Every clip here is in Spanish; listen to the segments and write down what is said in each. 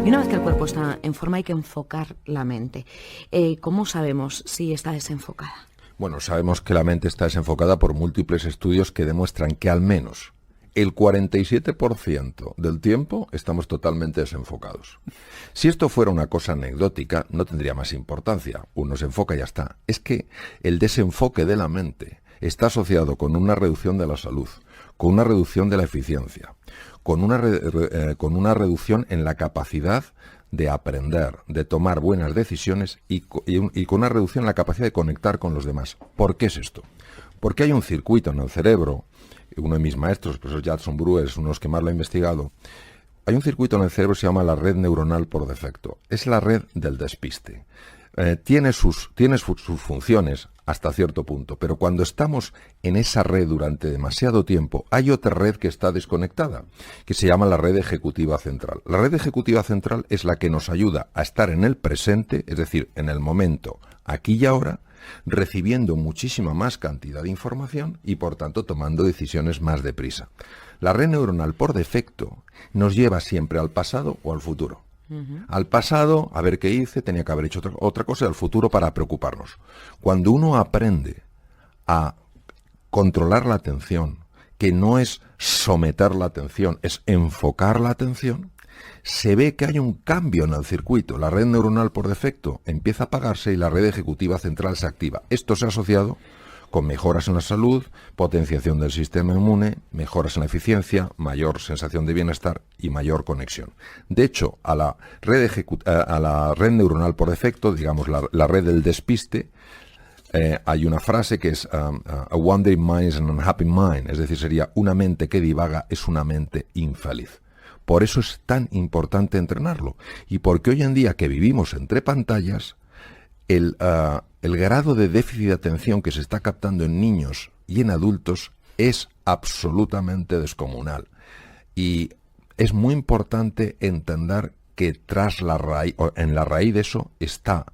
Y una vez que el cuerpo está en forma hay que enfocar la mente. ¿Cómo sabemos si está desenfocada? Bueno, sabemos que la mente está desenfocada por múltiples estudios que demuestran que al menos el 47% del tiempo estamos totalmente desenfocados. Si esto fuera una cosa anecdótica, no tendría más importancia. Uno se enfoca y ya está. Es que el desenfoque de la mente está asociado con una reducción de la salud, con una reducción de la eficiencia, con una reducción en la capacidad de aprender, de tomar buenas decisiones y con una reducción en la capacidad de conectar con los demás. ¿Por qué es esto? Porque hay un circuito en el cerebro, uno de mis maestros, el profesor Judson Brewer, es uno de los que más lo ha investigado. Hay un circuito en el cerebro que se llama la red neuronal por defecto. Es la red del despiste. Tiene sus funciones hasta cierto punto, pero cuando estamos en esa red durante demasiado tiempo, hay otra red que está desconectada, que se llama la red ejecutiva central. La red ejecutiva central es la que nos ayuda a estar en el presente, es decir, en el momento, aquí y ahora, recibiendo muchísima más cantidad de información y, por tanto, tomando decisiones más deprisa. La red neuronal, por defecto, nos lleva siempre al pasado o al futuro. Al pasado, a ver qué hice, tenía que haber hecho otra cosa, y al futuro para preocuparnos. Cuando uno aprende a controlar la atención, que no es someter la atención, es enfocar la atención, se ve que hay un cambio en el circuito. La red neuronal por defecto empieza a apagarse y la red ejecutiva central se activa. Esto se ha asociado con mejoras en la salud, potenciación del sistema inmune, mejoras en la eficiencia, mayor sensación de bienestar y mayor conexión. De hecho, a la red neuronal por defecto, digamos la red del despiste, hay una frase que es a wandering mind is an unhappy mind, es decir, sería una mente que divaga es una mente infeliz. Por eso es tan importante entrenarlo. Y porque hoy en día que vivimos entre pantallas, el grado de déficit de atención que se está captando en niños y en adultos es absolutamente descomunal. Y es muy importante entender que en la raíz de eso está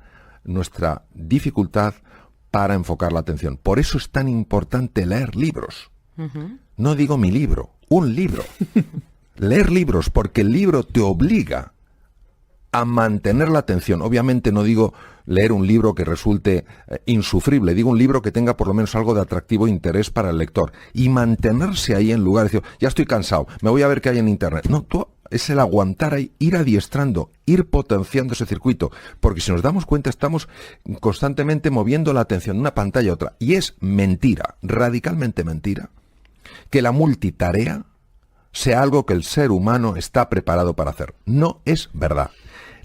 nuestra dificultad para enfocar la atención. Por eso es tan importante leer libros. No digo mi libro, un libro. Leer libros, porque el libro te obliga a mantener la atención. Obviamente no digo leer un libro que resulte insufrible, digo un libro que tenga por lo menos algo de atractivo interés para el lector. Y mantenerse ahí en lugar de decir, ya estoy cansado, me voy a ver qué hay en internet. No, es el aguantar ahí, ir adiestrando, ir potenciando ese circuito. Porque si nos damos cuenta, estamos constantemente moviendo la atención de una pantalla a otra. Y es mentira, radicalmente mentira, que la multitarea sea algo que el ser humano está preparado para hacer. No es verdad.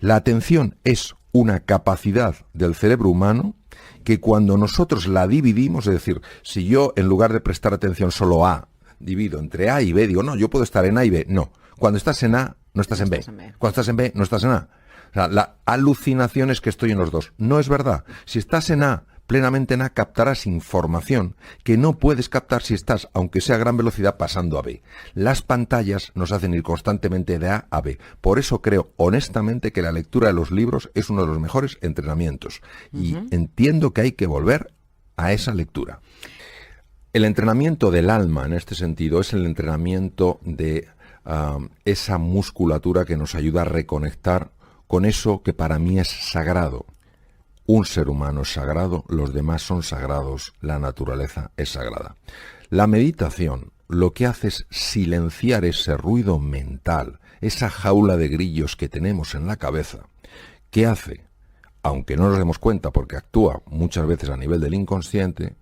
La atención es una capacidad del cerebro humano que cuando nosotros la dividimos, es decir, si yo en lugar de prestar atención solo a, divido entre A y B, digo, no, yo puedo estar en A y B. No, cuando estás en A, no estás en B. Cuando estás en B, no estás en A. O sea, la alucinación es que estoy en los dos. No es verdad. Si estás en A, plenamente en A, captarás información que no puedes captar si estás, aunque sea a gran velocidad, pasando a B. Las pantallas nos hacen ir constantemente de A a B. Por eso creo, honestamente, que la lectura de los libros es uno de los mejores entrenamientos. Y entiendo que hay que volver a esa lectura. El entrenamiento del alma, en este sentido, es el entrenamiento de esa musculatura que nos ayuda a reconectar con eso que para mí es sagrado. Un ser humano es sagrado, los demás son sagrados, la naturaleza es sagrada. La meditación lo que hace es silenciar ese ruido mental, esa jaula de grillos que tenemos en la cabeza, que hace, aunque no nos demos cuenta porque actúa muchas veces a nivel del inconsciente,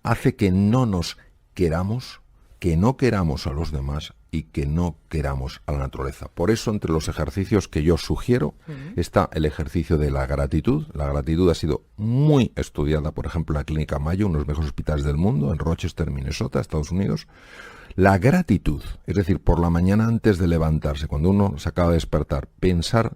hace que no nos queramos, que no queramos a los demás y que no queramos a la naturaleza. Por eso, entre los ejercicios que yo sugiero, está el ejercicio de la gratitud. La gratitud ha sido muy estudiada, por ejemplo, en la Clínica Mayo, uno de los mejores hospitales del mundo, en Rochester, Minnesota, Estados Unidos. La gratitud, es decir, por la mañana antes de levantarse, cuando uno se acaba de despertar, pensar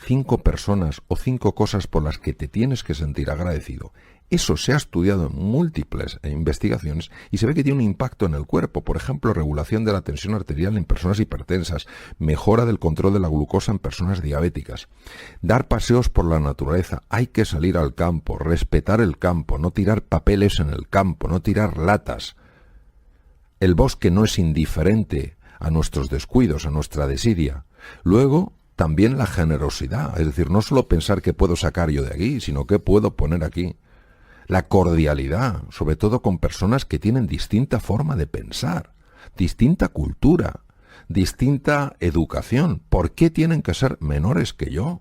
5 personas o 5 cosas por las que te tienes que sentir agradecido. Eso se ha estudiado en múltiples investigaciones y se ve que tiene un impacto en el cuerpo. Por ejemplo, regulación de la tensión arterial en personas hipertensas, mejora del control de la glucosa en personas diabéticas. Dar paseos por la naturaleza. Hay que salir al campo, respetar el campo, no tirar papeles en el campo, no tirar latas. El bosque no es indiferente a nuestros descuidos, a nuestra desidia. Luego, también la generosidad, es decir, no solo pensar qué puedo sacar yo de aquí, sino qué puedo poner aquí. La cordialidad, sobre todo con personas que tienen distinta forma de pensar, distinta cultura, distinta educación. ¿Por qué tienen que ser menores que yo?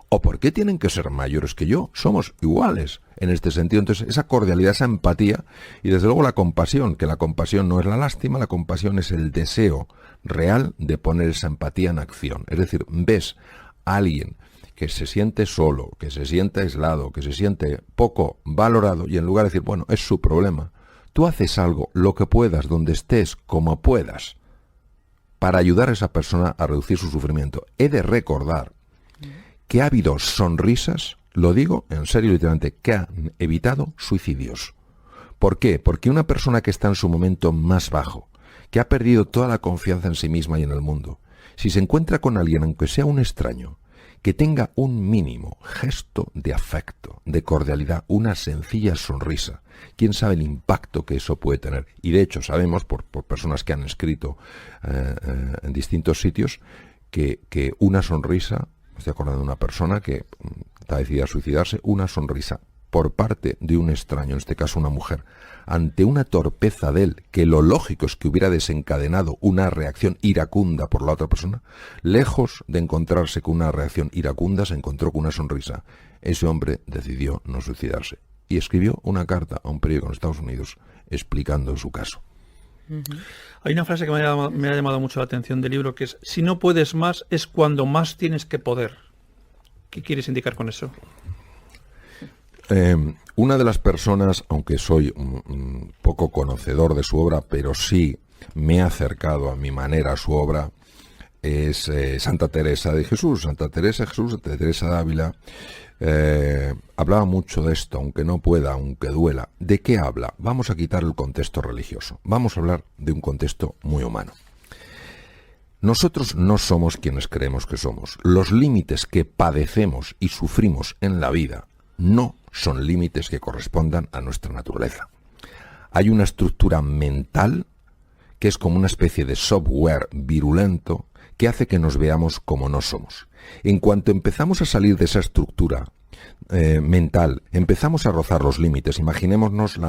¿O por qué tienen que ser mayores que yo? Somos iguales en este sentido. Entonces, esa cordialidad, esa empatía y desde luego la compasión, que la compasión no es la lástima, la compasión es el deseo real de poner esa empatía en acción. Es decir, ves a alguien que se siente solo, que se siente aislado, que se siente poco valorado y en lugar de decir, bueno, es su problema, tú haces algo, lo que puedas, donde estés, como puedas, para ayudar a esa persona a reducir su sufrimiento. He de recordar que ha habido sonrisas, lo digo en serio literalmente, que han evitado suicidios. ¿Por qué? Porque una persona que está en su momento más bajo, que ha perdido toda la confianza en sí misma y en el mundo, si se encuentra con alguien, aunque sea un extraño, que tenga un mínimo gesto de afecto, de cordialidad, una sencilla sonrisa, quién sabe el impacto que eso puede tener. Y de hecho sabemos, por personas que han escrito en distintos sitios, que una sonrisa, me estoy acordando de una persona que está decidida a suicidarse, una sonrisa por parte de un extraño, en este caso una mujer, ante una torpeza de él, que lo lógico es que hubiera desencadenado una reacción iracunda por la otra persona, lejos de encontrarse con una reacción iracunda, se encontró con una sonrisa. Ese hombre decidió no suicidarse y escribió una carta a un periódico en Estados Unidos explicando su caso. Hay una frase que me ha llamado mucho la atención del libro, que es: si no puedes más, es cuando más tienes que poder. ¿Qué quieres indicar con eso? Una de las personas, aunque soy un poco conocedor de su obra, pero sí me he acercado a mi manera a su obra, es Santa Teresa de Jesús. Santa Teresa de Jesús, Santa Teresa de Ávila, hablaba mucho de esto, aunque no pueda, aunque duela. ¿De qué habla? Vamos a quitar el contexto religioso. Vamos a hablar de un contexto muy humano. Nosotros no somos quienes creemos que somos. Los límites que padecemos y sufrimos en la vida no son límites que correspondan a nuestra naturaleza. Hay una estructura mental que es como una especie de software virulento que hace que nos veamos como no somos. En cuanto empezamos a salir de esa estructura mental, empezamos a rozar los límites, imaginémonos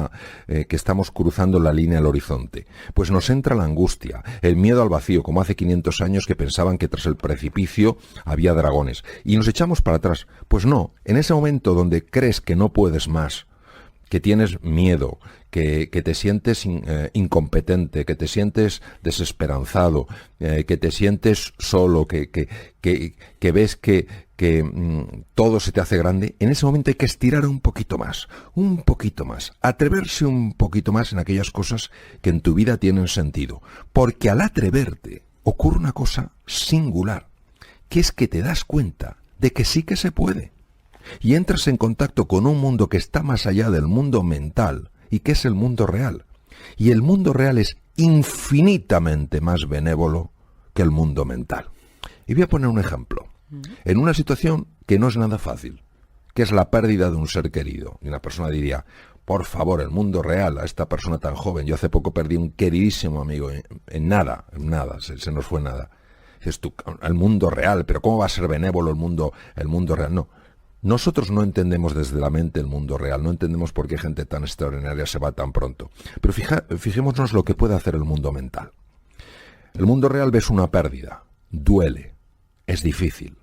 que estamos cruzando la línea al horizonte, pues nos entra la angustia, el miedo al vacío, como hace 500 años que pensaban que tras el precipicio había dragones, y nos echamos para atrás. Pues no, en ese momento donde crees que no puedes más, que tienes miedo, que te sientes incompetente, que te sientes desesperanzado, que te sientes solo, que ves que todo se te hace grande, en ese momento hay que estirar un poquito más, atreverse un poquito más en aquellas cosas que en tu vida tienen sentido. Porque al atreverte ocurre una cosa singular, que es que te das cuenta de que sí que se puede. Y entras en contacto con un mundo que está más allá del mundo mental y que es el mundo real. Y el mundo real es infinitamente más benévolo que el mundo mental. Y voy a poner un ejemplo. En una situación que no es nada fácil, que es la pérdida de un ser querido. Y una persona diría, por favor, el mundo real, a esta persona tan joven, yo hace poco perdí un queridísimo amigo, en nada, se nos fue nada. Dices tú, el mundo real, pero ¿cómo va a ser benévolo el mundo real? No. Nosotros no entendemos desde la mente el mundo real, no entendemos por qué gente tan extraordinaria se va tan pronto. Pero fijémonos lo que puede hacer el mundo mental. El mundo real ves una pérdida, duele, es difícil.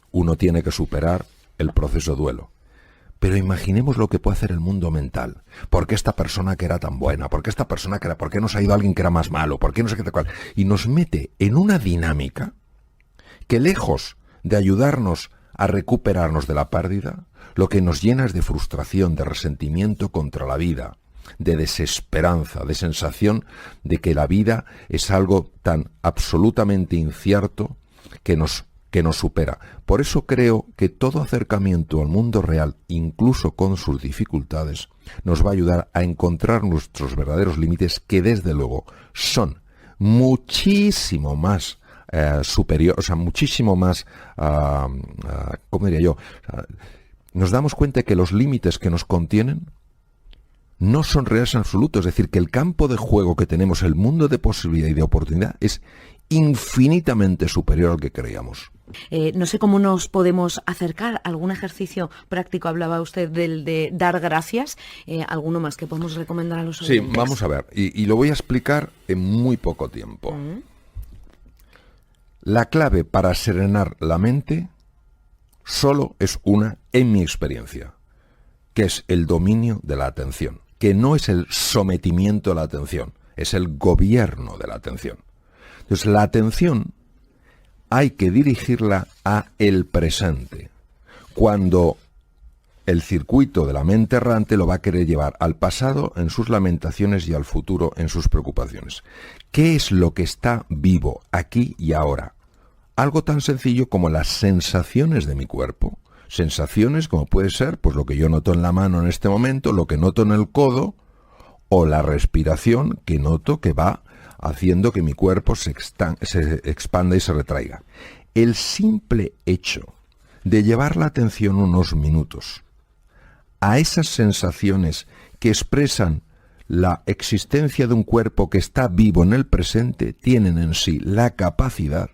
Uno tiene que superar el proceso duelo. Pero imaginemos lo que puede hacer el mundo mental. ¿Por qué esta persona que era tan buena? ¿Por qué esta persona que era? ¿Por qué nos ha ido alguien que era más malo? ¿Por qué no sé qué tal cual? Y nos mete en una dinámica que, lejos de ayudarnos a recuperarnos de la pérdida, lo que nos llena es de frustración, de resentimiento contra la vida, de desesperanza, de sensación de que la vida es algo tan absolutamente incierto que nos supera. Por eso creo que todo acercamiento al mundo real, incluso con sus dificultades, nos va a ayudar a encontrar nuestros verdaderos límites, que desde luego son muchísimo más superior, o sea, muchísimo más, ¿cómo diría yo? Nos damos cuenta que los límites que nos contienen no son reales en absoluto, es decir, que el campo de juego que tenemos, el mundo de posibilidad y de oportunidad, es infinitamente superior al que creíamos. No sé cómo nos podemos acercar. ¿Algún ejercicio práctico? Hablaba usted del de dar gracias. ¿Alguno más que podemos recomendar a los oyentes? Sí, vamos a ver. Y lo voy a explicar en muy poco tiempo. La clave para serenar la mente solo es una, en mi experiencia, que es el dominio de la atención, que no es el sometimiento de la atención, es el gobierno de la atención. Entonces, la atención hay que dirigirla a el presente, cuando el circuito de la mente errante lo va a querer llevar al pasado en sus lamentaciones y al futuro en sus preocupaciones. ¿Qué es lo que está vivo aquí y ahora? Algo tan sencillo como las sensaciones de mi cuerpo. Sensaciones como puede ser pues lo que yo noto en la mano en este momento, lo que noto en el codo, o la respiración que noto que va haciendo que mi cuerpo se expanda y se retraiga. El simple hecho de llevar la atención unos minutos a esas sensaciones que expresan la existencia de un cuerpo que está vivo en el presente, tienen en sí la capacidad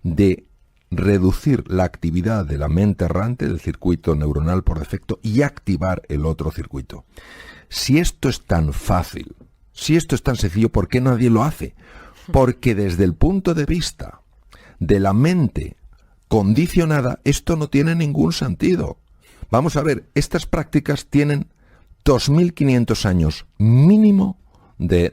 de reducir la actividad de la mente errante, del circuito neuronal por defecto, y activar el otro circuito. Si esto es tan fácil, si esto es tan sencillo, ¿por qué nadie lo hace? Porque desde el punto de vista de la mente condicionada, esto no tiene ningún sentido. Vamos a ver, estas prácticas tienen 2.500 años mínimo de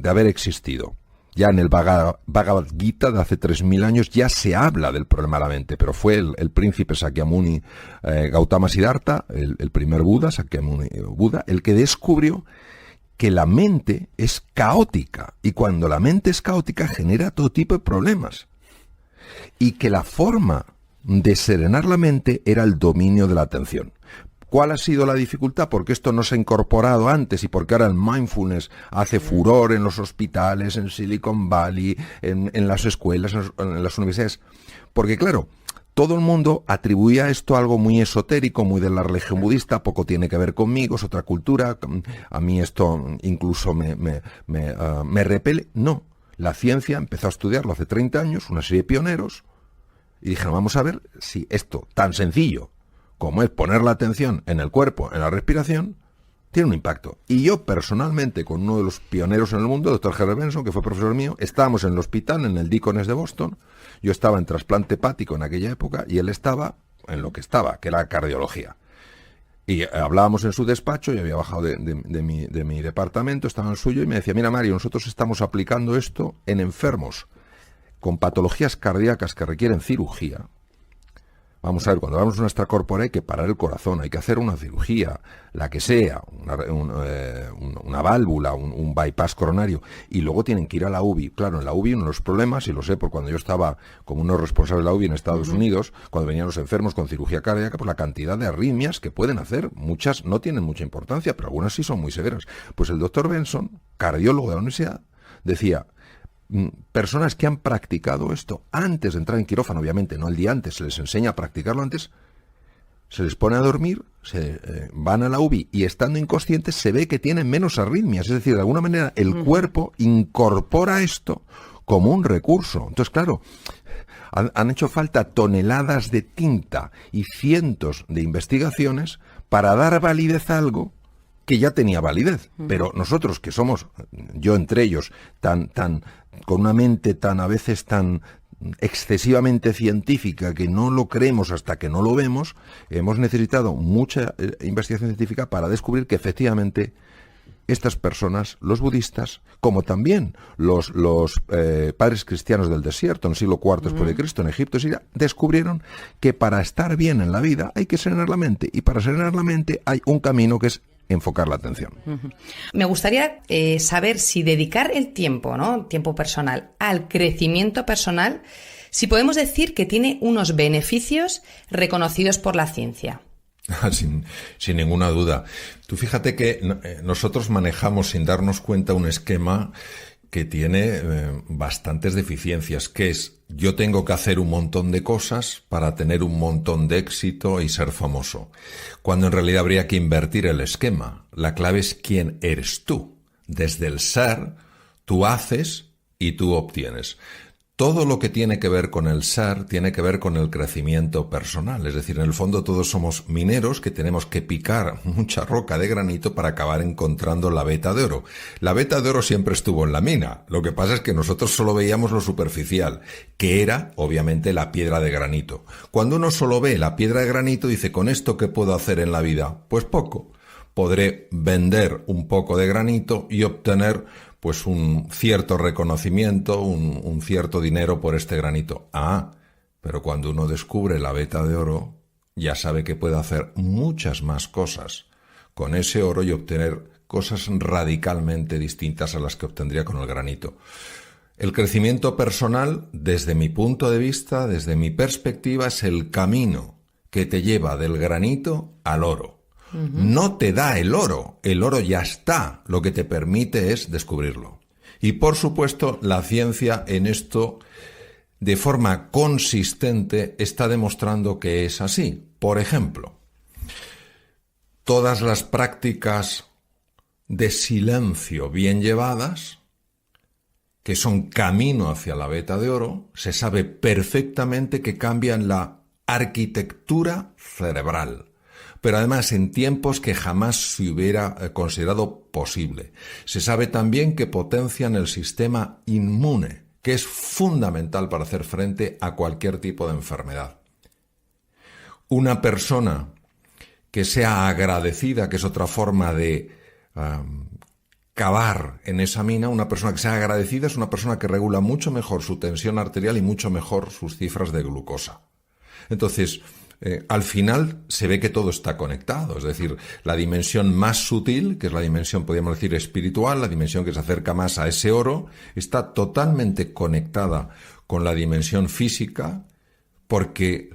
haber existido. Ya en el Bhagavad Gita de hace 3.000 años ya se habla del problema de la mente, pero fue el príncipe Sakyamuni Gautama Siddhartha, el primer Buda, Sakyamuni Buda, el que descubrió que la mente es caótica, y cuando la mente es caótica genera todo tipo de problemas. Y que la forma de serenar la mente era el dominio de la atención. ¿Cuál ha sido la dificultad? Porque esto no se ha incorporado antes y porque ahora el mindfulness hace furor en los hospitales, en Silicon Valley, en las escuelas, en las universidades. Porque claro, todo el mundo atribuía esto a algo muy esotérico, muy de la religión budista, poco tiene que ver conmigo, es otra cultura, a mí esto incluso me repele. No, la ciencia empezó a estudiarlo hace 30 años, una serie de pioneros, y dijeron, vamos a ver si esto tan sencillo como es poner la atención en el cuerpo, en la respiración, tiene un impacto. Y yo personalmente, con uno de los pioneros en el mundo, el Dr. Herbert Benson, que fue profesor mío, estábamos en el hospital, en el Deaconess de Boston. Yo estaba en trasplante hepático en aquella época y él estaba en lo que estaba, que era cardiología. Y hablábamos en su despacho, yo había bajado de mi departamento, estaba en el suyo, y me decía, mira Mario, nosotros estamos aplicando esto en enfermos con patologías cardíacas que requieren cirugía. Vamos a ver, cuando hablamos de una extracorpórea hay que parar el corazón, hay que hacer una cirugía, la que sea, una válvula, un bypass coronario, y luego tienen que ir a la UBI. Claro, en la UBI uno de los problemas, y lo sé por cuando yo estaba como uno responsable de la UBI en Estados Unidos, cuando venían los enfermos con cirugía cardíaca, pues la cantidad de arritmias que pueden hacer, muchas no tienen mucha importancia, pero algunas sí son muy severas. Pues el doctor Benson, cardiólogo de la universidad, decía, personas que han practicado esto antes de entrar en quirófano, obviamente no el día antes, se les enseña a practicarlo antes, se les pone a dormir, van a la UBI y estando inconscientes se ve que tienen menos arritmias, es decir, de alguna manera el cuerpo incorpora esto como un recurso. Entonces, claro, han hecho falta toneladas de tinta y cientos de investigaciones para dar validez a algo que ya tenía validez, pero nosotros que somos, yo entre ellos, con una mente tan a veces tan excesivamente científica que no lo creemos hasta que no lo vemos, hemos necesitado mucha investigación científica para descubrir que efectivamente estas personas, los budistas, como también los padres cristianos del desierto en el siglo IV después de Cristo, en Egipto y Siria, descubrieron que para estar bien en la vida hay que serenar la mente, y para serenar la mente hay un camino que es enfocar la atención. Me gustaría saber si dedicar el tiempo, ¿no? Tiempo personal, al crecimiento personal, si podemos decir que tiene unos beneficios reconocidos por la ciencia. Sin ninguna duda. Tú fíjate que nosotros manejamos sin darnos cuenta un esquema que tiene bastantes deficiencias, que es yo tengo que hacer un montón de cosas para tener un montón de éxito y ser famoso, cuando en realidad habría que invertir el esquema. La clave es quién eres tú. Desde el ser, tú haces y tú obtienes. Todo lo que tiene que ver con el ser tiene que ver con el crecimiento personal. Es decir, en el fondo todos somos mineros que tenemos que picar mucha roca de granito para acabar encontrando la veta de oro. La veta de oro siempre estuvo en la mina. Lo que pasa es que nosotros solo veíamos lo superficial, que era, obviamente, la piedra de granito. Cuando uno solo ve la piedra de granito, dice, ¿con esto qué puedo hacer en la vida? Pues poco. Podré vender un poco de granito y obtener pues un cierto reconocimiento, un cierto dinero por este granito. Pero cuando uno descubre la veta de oro, ya sabe que puede hacer muchas más cosas con ese oro y obtener cosas radicalmente distintas a las que obtendría con el granito. El crecimiento personal, desde mi punto de vista, desde mi perspectiva, es el camino que te lleva del granito al oro. No te da el oro ya está, lo que te permite es descubrirlo. Y por supuesto, la ciencia en esto, de forma consistente, está demostrando que es así. Por ejemplo, todas las prácticas de silencio bien llevadas, que son camino hacia la veta de oro, se sabe perfectamente que cambian la arquitectura cerebral. Pero además en tiempos que jamás se hubiera considerado posible. Se sabe también que potencian el sistema inmune, que es fundamental para hacer frente a cualquier tipo de enfermedad. Una persona que sea agradecida, que es otra forma de cavar en esa mina, una persona que sea agradecida es una persona que regula mucho mejor su tensión arterial y mucho mejor sus cifras de glucosa. Entonces, al final se ve que todo está conectado, es decir, la dimensión más sutil, que es la dimensión, podríamos decir, espiritual, la dimensión que se acerca más a ese oro, está totalmente conectada con la dimensión física, porque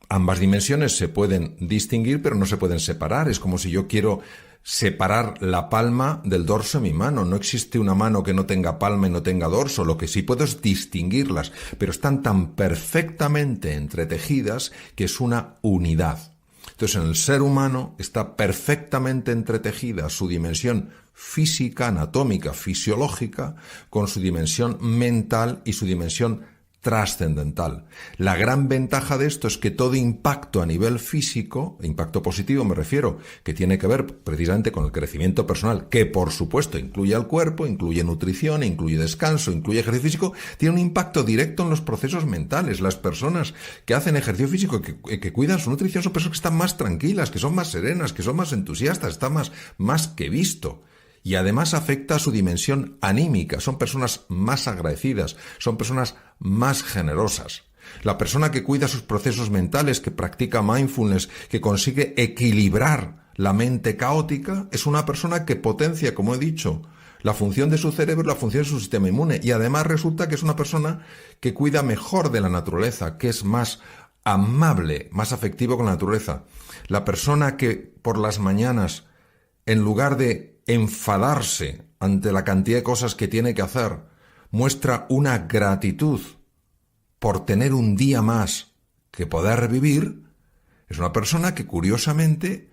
ambas dimensiones se pueden distinguir, pero no se pueden separar. Es como si yo quiero separar la palma del dorso de mi mano. No existe una mano que no tenga palma y no tenga dorso. Lo que sí puedo es distinguirlas, pero están tan perfectamente entretejidas que es una unidad. Entonces, en el ser humano está perfectamente entretejida su dimensión física, anatómica, fisiológica, con su dimensión mental y su dimensión trascendental. La gran ventaja de esto es que todo impacto a nivel físico, impacto positivo me refiero, que tiene que ver precisamente con el crecimiento personal, que por supuesto incluye al cuerpo, incluye nutrición, incluye descanso, incluye ejercicio físico, tiene un impacto directo en los procesos mentales. Las personas que hacen ejercicio físico, que cuidan su nutrición, son personas que están más tranquilas, que son más serenas, que son más entusiastas, está más que visto. Y además afecta a su dimensión anímica. Son personas más agradecidas, son personas más generosas. La persona que cuida sus procesos mentales, que practica mindfulness, que consigue equilibrar la mente caótica, es una persona que potencia, como he dicho, la función de su cerebro y la función de su sistema inmune. Y además resulta que es una persona que cuida mejor de la naturaleza, que es más amable, más afectivo con la naturaleza. La persona que por las mañanas, en lugar de enfadarse ante la cantidad de cosas que tiene que hacer, muestra una gratitud por tener un día más que poder vivir, es una persona que curiosamente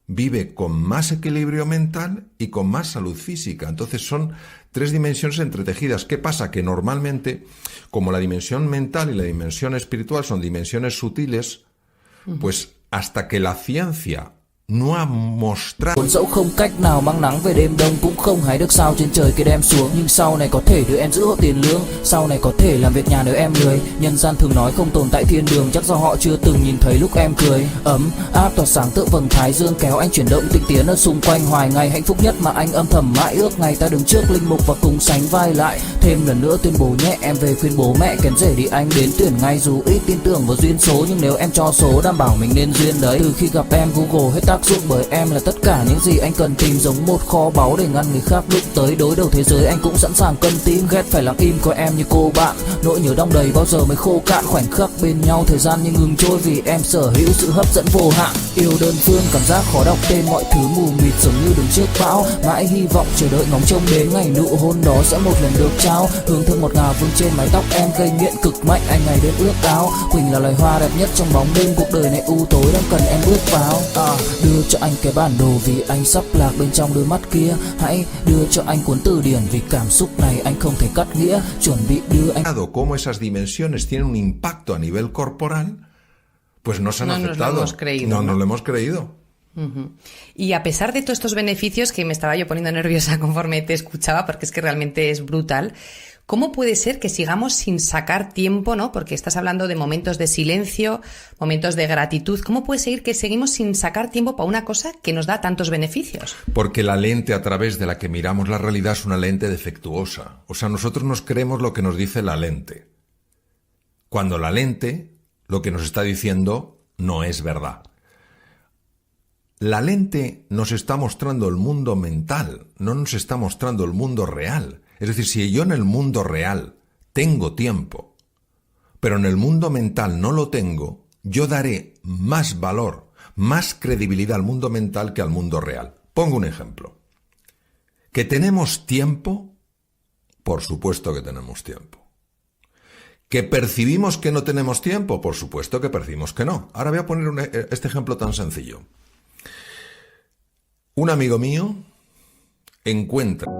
vive con más equilibrio mental y con más salud física. Entonces son tres dimensiones entretejidas. ¿Qué pasa? Que normalmente, como la dimensión mental y la dimensión espiritual son dimensiones sutiles, pues hasta que la ciencia no ha mostrado. Buồn dẫu không cách nào mang nắng về đêm đông, cũng không hái được sao trên trời kia đem xuống. Nhưng sau này có thể đưa em giữ hộ tiền lương, sau này có thể làm việc nhà nếu em lười. Nhân gian thường nói không tồn tại thiên đường, chắc do họ chưa từng nhìn thấy lúc em cười. Ấm áp tỏa sáng tựa vầng thái dương, kéo anh chuyển động tịnh tiến ở xung quanh hoài ngày. Hạnh phúc nhất mà anh âm thầm mãi ước, ngày ta đứng trước linh mục và cùng sánh vai lại. Thêm lần nữa tuyên bố nhé, em về khuyên bố mẹ kén rể đi anh đến tuyển ngay. Dù ít tin tưởng vào duyên số, nhưng nếu em cho số đảm bảo mình nên duyên đấy. Từ khi gặp em Google hết tác dụng, bởi em là tất cả những gì anh cần tìm, giống một kho báu để ngăn người khác đụng tới. Đối đầu thế giới anh cũng sẵn sàng cân tím, ghét phải lặng im coi em như cô bạn. Nỗi nhớ đong đầy bao giờ mới khô cạn, khoảnh khắc bên nhau thời gian như ngừng trôi, vì em sở hữu sự hấp dẫn vô hạn. Yêu đơn phương cảm giác khó đọc tên, mọi thứ mù mịt giống như đứng trước bão. Mãi hy vọng chờ đợi ngóng trông đến ngày nụ hôn đó sẽ một lần được trao. Hương thơm ngọt ngào vương trên mái tóc em, gây nghiện cực mạnh anh ngày đêm ước ao. Quỳnh là loài hoa đẹp nhất trong bóng đêm, cuộc đời này u tối đang cần em bước vào. đưa cho anh cái bản đồ vì anh sắp lạc bên trong đôi mắt kia. Hãy đưa cho anh cuốn từ điển vì cảm xúc này anh không thể cắt nghĩa. Chuẩn bị đưa anh. Cómo esas dimensiones tienen un impacto a nivel corporal, pues no se han aceptado. Nos lo hemos creído, no nos lo hemos creído. Y a pesar de todos estos beneficios, que me estaba yo poniendo nerviosa conforme te escuchaba, porque es que realmente es brutal, ¿cómo puede ser que sigamos sin sacar tiempo, ¿no? Porque estás hablando de momentos de silencio, momentos de gratitud. ¿Cómo puede ser que seguimos sin sacar tiempo para una cosa que nos da tantos beneficios? Porque la lente a través de la que miramos la realidad es una lente defectuosa. O sea, nosotros nos creemos lo que nos dice la lente, cuando la lente lo que nos está diciendo no es verdad. La lente nos está mostrando el mundo mental, no nos está mostrando el mundo real. Es decir, si yo en el mundo real tengo tiempo, pero en el mundo mental no lo tengo, yo daré más valor, más credibilidad al mundo mental que al mundo real. Pongo un ejemplo. ¿Que tenemos tiempo? Por supuesto que tenemos tiempo. ¿Que percibimos que no tenemos tiempo? Por supuesto que percibimos que no. Ahora voy a poner este ejemplo tan sencillo. Un amigo mío encuentra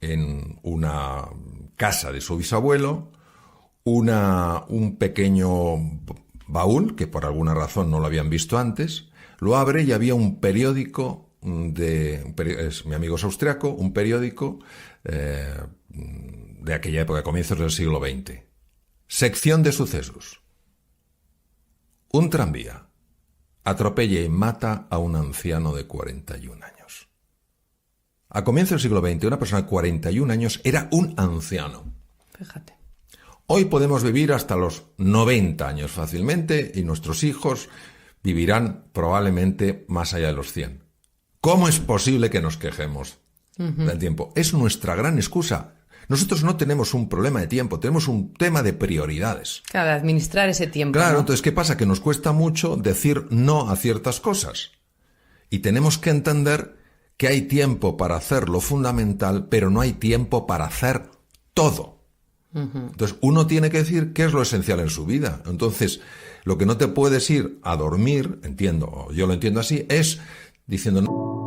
en una casa de su bisabuelo un pequeño baúl que por alguna razón no lo habían visto antes. Lo abre y había un periódico es mi amigo es austriaco, un periódico de aquella época, comienzos del siglo XX. Sección de sucesos. Un tranvía atropella y mata a un anciano de 41 años. A comienzos del siglo XX, una persona de 41 años era un anciano. Fíjate. Hoy podemos vivir hasta los 90 años fácilmente y nuestros hijos vivirán probablemente más allá de los 100. ¿Cómo es posible que nos quejemos del tiempo? Es nuestra gran excusa. Nosotros no tenemos un problema de tiempo, tenemos un tema de prioridades. Claro, de administrar ese tiempo. Claro, ¿no? Entonces, ¿qué pasa? Que nos cuesta mucho decir no a ciertas cosas. Y tenemos que entender que hay tiempo para hacer lo fundamental, pero no hay tiempo para hacer todo. Entonces, uno tiene que decir qué es lo esencial en su vida. Entonces, lo que no te puedes ir a dormir, entiendo, yo lo entiendo así, es diciendo... No,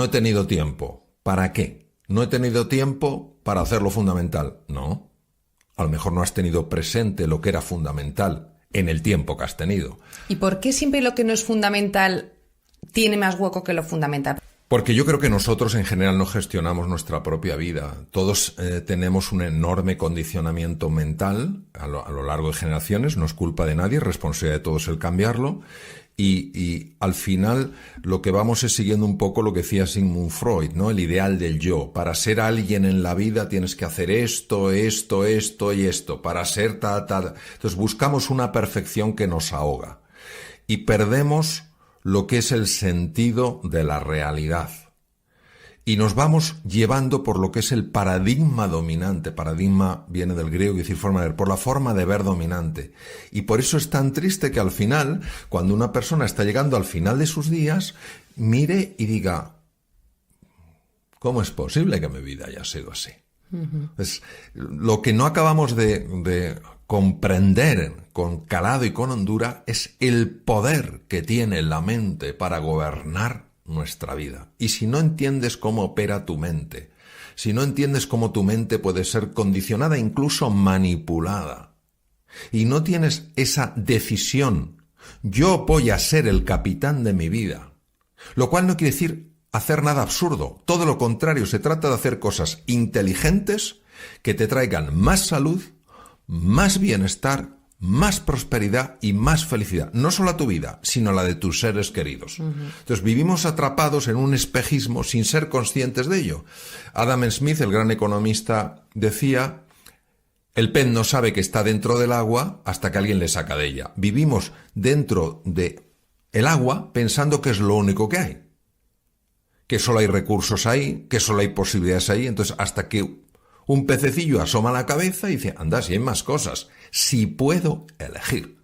no he tenido tiempo. ¿Para qué? No he tenido tiempo para hacer lo fundamental. No. A lo mejor no has tenido presente lo que era fundamental en el tiempo que has tenido. ¿Y por qué siempre lo que no es fundamental tiene más hueco que lo fundamental? Porque yo creo que nosotros en general no gestionamos nuestra propia vida. Todos tenemos un enorme condicionamiento mental a lo largo de generaciones, no es culpa de nadie, es responsabilidad de todos el cambiarlo. Y al final lo que vamos es siguiendo un poco lo que decía Sigmund Freud, ¿no? El ideal del yo. Para ser alguien en la vida tienes que hacer esto, esto, esto y esto. Para ser tal. Entonces buscamos una perfección que nos ahoga. Y perdemos lo que es el sentido de la realidad. Y nos vamos llevando por lo que es el paradigma dominante. Paradigma viene del griego, es decir, forma de ver, por la forma de ver dominante. Y por eso es tan triste que al final, cuando una persona está llegando al final de sus días, mire y diga, ¿cómo es posible que mi vida haya sido así? Pues, lo que no acabamos de comprender con calado y con hondura es el poder que tiene la mente para gobernar nuestra vida. Y si no entiendes cómo opera tu mente, si no entiendes cómo tu mente puede ser condicionada, incluso manipulada, y no tienes esa decisión, yo voy a ser el capitán de mi vida, lo cual no quiere decir hacer nada absurdo, todo lo contrario, se trata de hacer cosas inteligentes que te traigan más salud, más bienestar, más prosperidad y más felicidad. No solo a tu vida, sino a la de tus seres queridos. Entonces vivimos atrapados en un espejismo sin ser conscientes de ello. Adam Smith, el gran economista, decía, el pez no sabe que está dentro del agua hasta que alguien le saca de ella. Vivimos dentro de el agua pensando que es lo único que hay. Que solo hay recursos ahí, que solo hay posibilidades ahí. Entonces hasta que un pececillo asoma la cabeza y dice, anda, si hay más cosas, si puedo elegir.